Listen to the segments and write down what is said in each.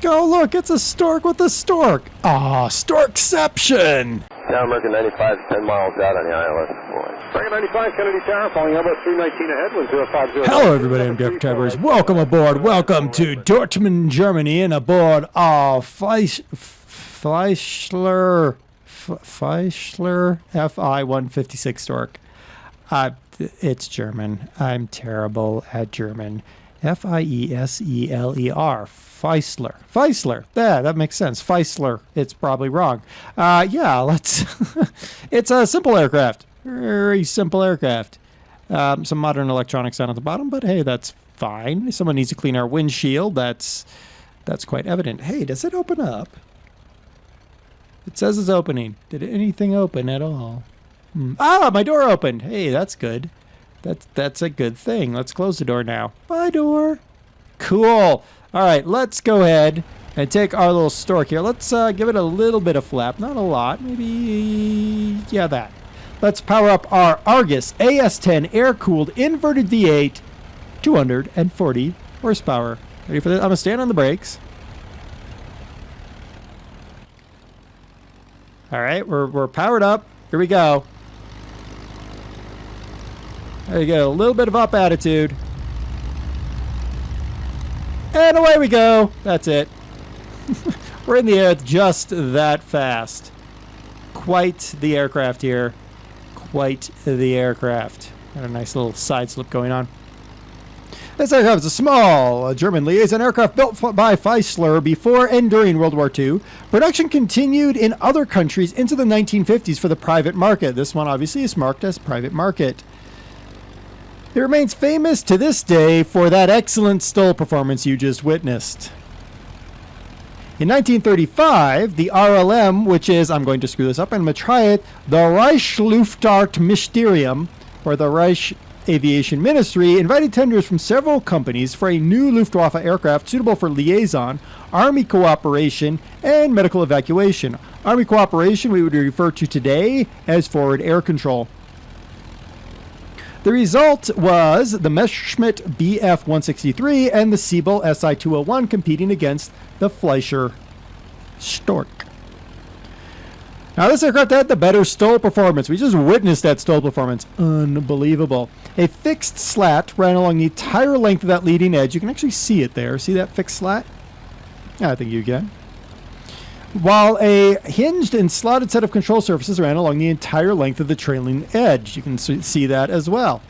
Go look, it's a stork with a stork. Ah, storkception. Down American 95, 10 miles out on the ILS. American 95, Kennedy Tower, falling over 319 ahead, 1050. Hello everybody, I'm DerTebbers. Welcome aboard. Welcome to Dortmund, Germany, and aboard Fieseler FI-156 Storch. It's German. I'm terrible at German. Fieseler. Fieseler. Yeah, that makes sense. Fieseler. It's probably wrong. Let's... It's a simple aircraft. Very simple aircraft. Some modern electronics down at the bottom, but hey, that's fine. Someone needs to clean our windshield. That's quite evident. Hey, does it open up? It says it's opening. Did anything open at all? My door opened. Hey, that's good. That's a good thing. Let's close the door now. Bye, door. Cool. All right, let's go ahead and take our little stork here. Let's give it a little bit of flap. Not a lot. Maybe, yeah, that. Let's power up our Argus AS-10 air-cooled inverted V8, 240 horsepower. Ready for this? I'm going to stand on the brakes. All right, we're powered up. Here we go. There you go, a little bit of up attitude. And away we go. That's it. We're in the air just that fast. Quite the aircraft here. Quite the aircraft. Got a nice little side slip going on. This aircraft is a small German liaison aircraft built by Fieseler before and during World War II. Production continued in other countries into the 1950s for the private market. This one obviously is marked as private market. It remains famous to this day for that excellent STOL performance you just witnessed. In 1935, the RLM, which is, I'm going to screw this up, I'm going to try it, the Reichsluftfahrtministerium, or the Reich Aviation Ministry, invited tenders from several companies for a new Luftwaffe aircraft suitable for liaison, Army cooperation, and medical evacuation. Army cooperation we would refer to today as forward air control. The result was the Messerschmitt Bf-163 and the Siebel Si-201 competing against the Fleischer Storch. Now this aircraft had the better STOL performance. We just witnessed that STOL performance. Unbelievable. A fixed slat ran along the entire length of that leading edge. You can actually see it there. See that fixed slat? I think you can. While a hinged and slotted set of control surfaces ran along the entire length of the trailing edge. You can see that as well.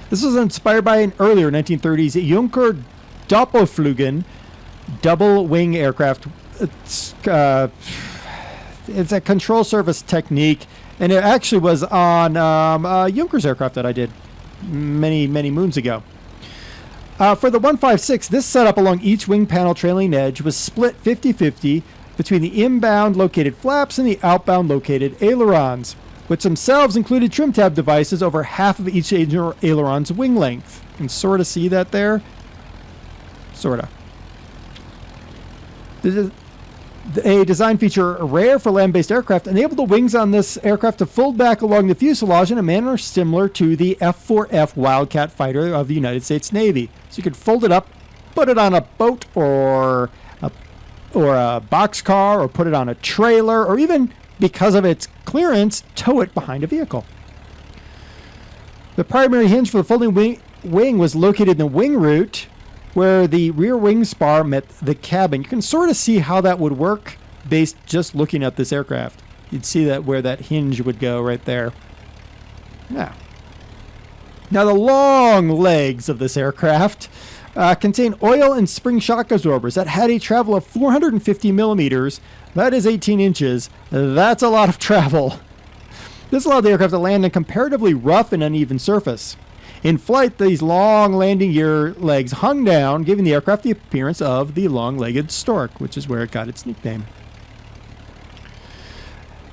This was inspired by an earlier 1930s Junker Doppelflügen double-wing aircraft. It's a control surface technique, and it actually was on Junker's aircraft that I did many moons ago. For the 156, this setup along each wing panel trailing edge was split 50-50 between the inbound located flaps and the outbound located ailerons, which themselves included trim tab devices over half of each aileron's wing length. You can sort of see that there. Sort of. A design feature rare for land-based aircraft enabled the wings on this aircraft to fold back along the fuselage in a manner similar to the F-4F Wildcat fighter of the United States Navy. So you could fold it up, put it on a boat or a boxcar, or put it on a trailer, or even, because of its clearance, tow it behind a vehicle. The primary hinge for the folding wing was located in the wing root, where the rear wing spar met the cabin. You can sort of see how that would work based just looking at this aircraft. You'd see that where that hinge would go right there. Yeah. Now the long legs of this aircraft contain oil and spring shock absorbers that had a travel of 450 millimeters. That is 18 inches. That's a lot of travel. This allowed the aircraft to land on comparatively rough and uneven surface. In flight, these long landing gear legs hung down, giving the aircraft the appearance of the long-legged stork, which is where it got its nickname.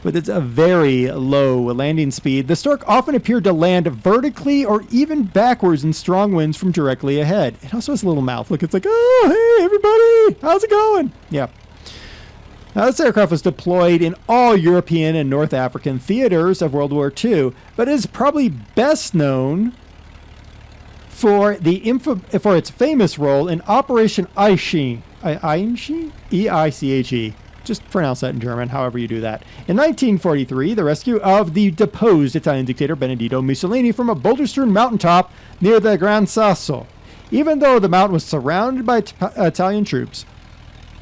With its very low landing speed, the stork often appeared to land vertically or even backwards in strong winds from directly ahead. It also has a little mouth. Look, it's like, oh, hey, everybody, how's it going? Yeah. Now, this aircraft was deployed in all European and North African theaters of World War II, but is probably best known for its famous role in Operation Eichi, Eiche? E-I-C-H-E. Just pronounce that in German, however you do that. In 1943, the rescue of the deposed Italian dictator Benedetto Mussolini from a boulder-strewn mountaintop near the Gran Sasso. Even though the mountain was surrounded by Italian troops,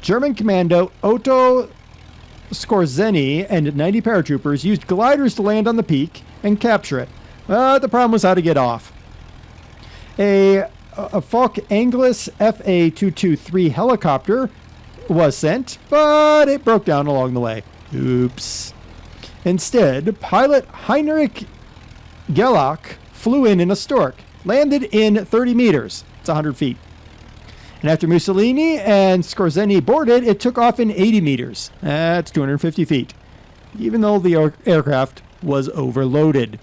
German commando Otto Skorzeny and 90 paratroopers used gliders to land on the peak and capture it. But the problem was how to get off. A Falk Anglis FA-223 helicopter was sent, but it broke down along the way. Oops. Instead, pilot Heinrich Gellach flew in a Storch, landed in 30 meters. It's 100 feet. And after Mussolini and Skorzeny boarded, it took off in 80 meters. That's 250 feet. Even though the aircraft was overloaded.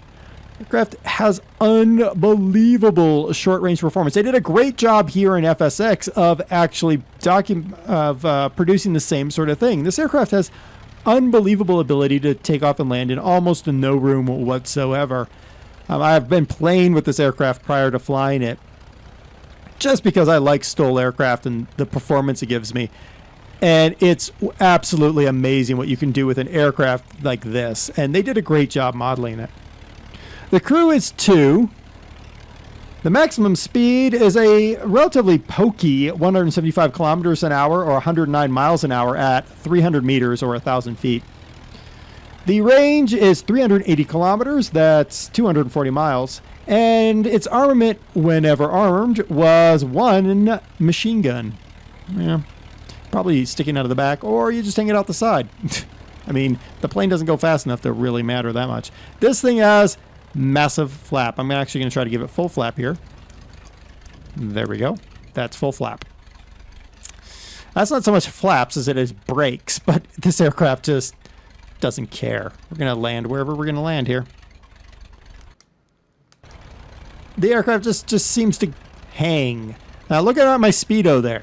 Aircraft has unbelievable short-range performance. They did a great job here in FSX of actually producing the same sort of thing. This aircraft has unbelievable ability to take off and land in almost no room whatsoever. I've been playing with this aircraft prior to flying it, just because I like STOL aircraft and the performance it gives me. And it's absolutely amazing what you can do with an aircraft like this. And they did a great job modeling it. The crew is 2. The maximum speed is a relatively pokey 175 kilometers an hour or 109 miles an hour at 300 meters or 1,000 feet. The range is 380 kilometers, that's 240 miles, and its armament, whenever armed, was 1 machine gun. Yeah, probably sticking out of the back, or you just hang it out the side. I mean, the plane doesn't go fast enough to really matter that much. This thing has massive flap. I'm actually going to try to give it full flap here. There we go. That's full flap. That's not so much flaps as it is brakes, but this aircraft just doesn't care. We're going to land wherever we're going to land here. The aircraft just seems to hang. Now look at my speedo there.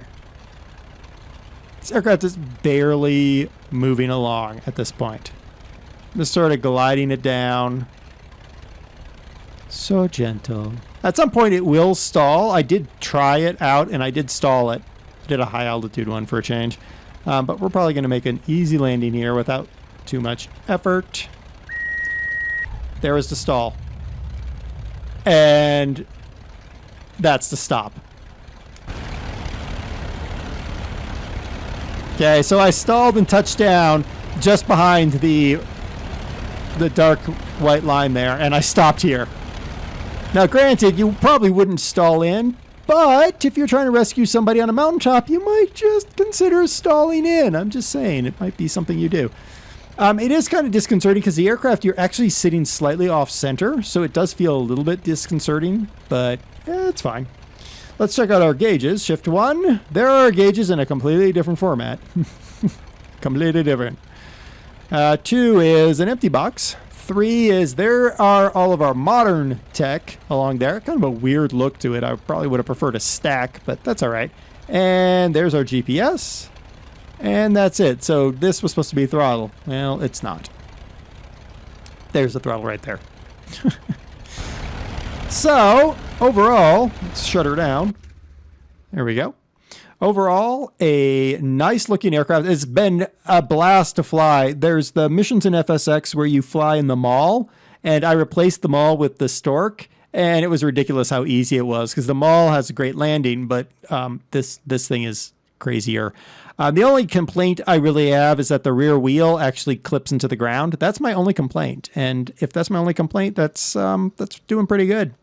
This aircraft is barely moving along at this point. Just sort of gliding it down. So gentle. At some point it will stall. I did try it out and I did stall it. Did a high altitude one for a change. But we're probably going to make an easy landing here without too much effort. There is the stall. And that's the stop. Okay, so I stalled and touched down just behind the dark white line there, and I stopped here. Now, granted, you probably wouldn't stall in, but if you're trying to rescue somebody on a mountaintop, you might just consider stalling in. I'm just saying, it might be something you do. It is kind of disconcerting because the aircraft, you're actually sitting slightly off center, so it does feel a little bit disconcerting, but it's fine. Let's check out our gauges. Shift 1. There are gauges in a completely different format. Completely different. 2 is an empty box. 3 is there are all of our modern tech along there. Kind of a weird look to it. I probably would have preferred a stack, but that's all right. And there's our GPS. And that's it. So this was supposed to be throttle. Well, it's not. There's the throttle right there. So, overall, let's shut her down. There we go. Overall, a nice looking aircraft. It's been a blast to fly. There's the missions in FSX where you fly in the mall, and I replaced the mall with the Storch, and it was ridiculous how easy it was because the mall has a great landing, but this thing is crazier. The only complaint I really have is that the rear wheel actually clips into the ground. That's my only complaint. And if that's my only complaint, that's doing pretty good.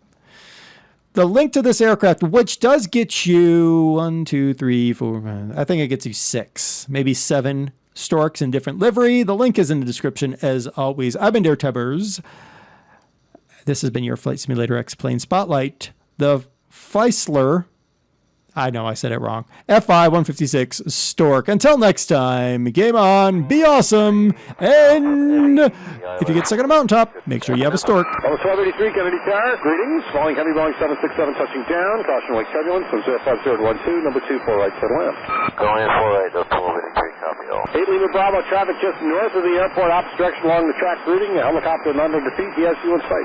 The link to this aircraft, which does get you 1, 2, 3, 4, 5, I think it gets you 6, maybe 7 Storchs in different livery. The link is in the description as always. I've been DerTebbers. This has been your Flight Simulator X-Plane Spotlight. The Fieseler, I know I said it wrong, FI-156 Storch. Until next time, game on, be awesome, and if you get stuck on a mountaintop, make sure you have a Storch. Level 1283, Kennedy Tower, greetings. Falling heavy, Boeing 767, touching down. Caution wake turbulence from 05012, number 2, 4 right, set left. Going in 4 right, that's 1283, copy all. 8 Lima Bravo, traffic just north of the airport, opposite direction along the track routing. A helicopter not under defeat, yes, you in sight.